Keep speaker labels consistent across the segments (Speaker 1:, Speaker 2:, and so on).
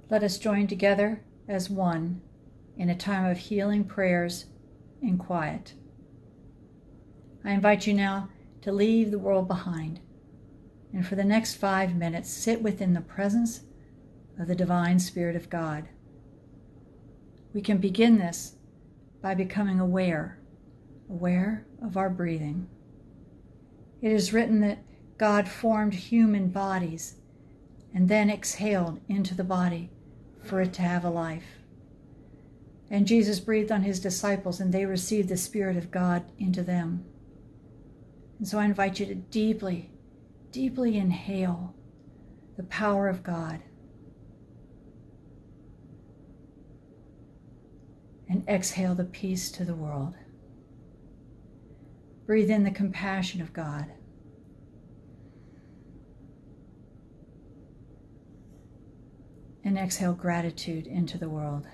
Speaker 1: Let us join together as one in a time of healing prayers in quiet. I invite you now to leave the world behind, and for the next 5 minutes, sit within the presence of the divine Spirit of God. We can begin this by becoming aware of our breathing. It is written that God formed human bodies and then exhaled into the body for it to have a life. And Jesus breathed on his disciples and they received the Spirit of God into them. And so I invite you to deeply, deeply inhale the power of God and exhale the peace to the world. Breathe in the compassion of God. And exhale gratitude into the world.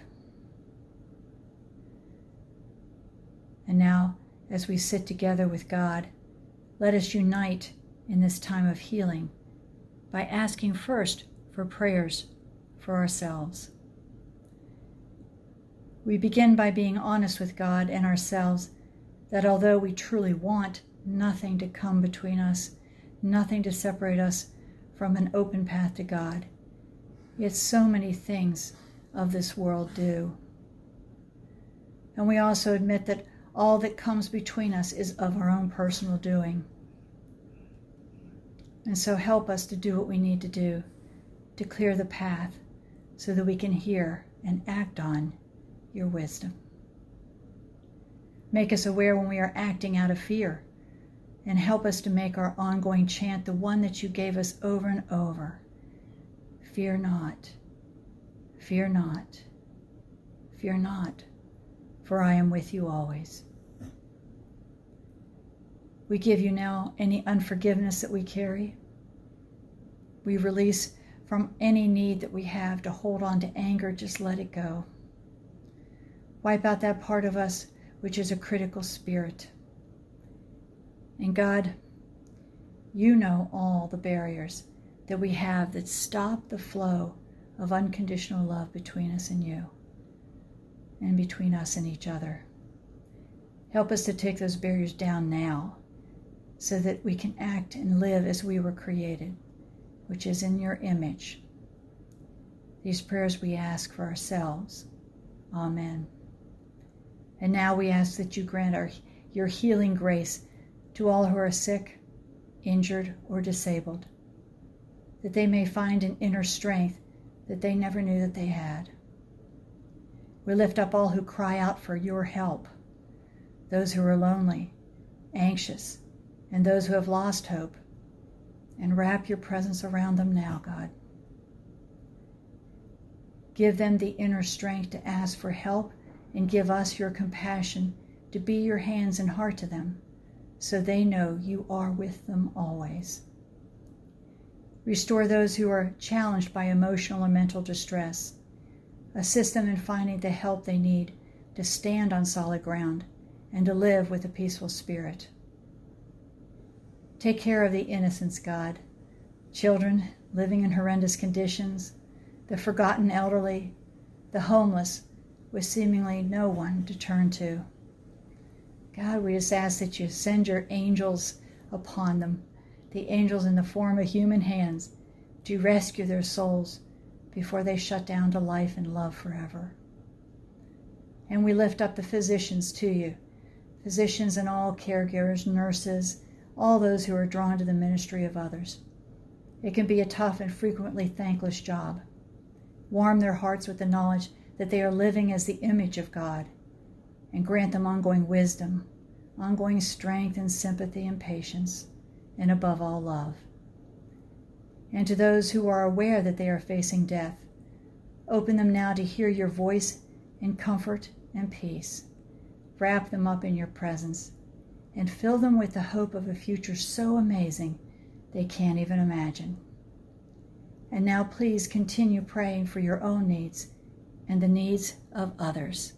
Speaker 1: And now, as we sit together with God, let us unite in this time of healing by asking first for prayers for ourselves. We begin by being honest with God and ourselves that although we truly want nothing to come between us, nothing to separate us from an open path to God, yet so many things of this world do. And we also admit that all that comes between us is of our own personal doing. And so help us to do what we need to do to clear the path so that we can hear and act on your wisdom. Make us aware when we are acting out of fear, and help us to make our ongoing chant the one that you gave us over and over. Fear not, fear not, fear not, for I am with you always. We give you now any unforgiveness that we carry. We release from any need that we have to hold on to anger, just let it go. Wipe out that part of us which is a critical spirit. And God, you know all the barriers that we have that stop the flow of unconditional love between us and you, and between us and each other. Help us to take those barriers down now so that we can act and live as we were created, which is in your image. These prayers we ask for ourselves. Amen. And now we ask that you grant your healing grace to all who are sick, injured, or disabled, that they may find an inner strength that they never knew that they had. We lift up all who cry out for your help, those who are lonely, anxious, and those who have lost hope, and wrap your presence around them now, God. Give them the inner strength to ask for help, and give us your compassion to be your hands and heart to them, so they know you are with them always. Restore those who are challenged by emotional or mental distress. Assist them in finding the help they need to stand on solid ground and to live with a peaceful spirit. Take care of the innocents, God, children living in horrendous conditions, the forgotten elderly, the homeless with seemingly no one to turn to. God, we just ask that you send your angels upon them, the angels in the form of human hands, to rescue their souls before they shut down to life and love forever. And we lift up the physicians to you, physicians and all caregivers, nurses, all those who are drawn to the ministry of others. It can be a tough and frequently thankless job. Warm their hearts with the knowledge that they are living as the image of God, and grant them ongoing wisdom, ongoing strength and sympathy and patience, and above all, love. And to those who are aware that they are facing death, open them now to hear your voice in comfort and peace. Wrap them up in your presence, and fill them with the hope of a future so amazing they can't even imagine. And now please continue praying for your own needs and the needs of others.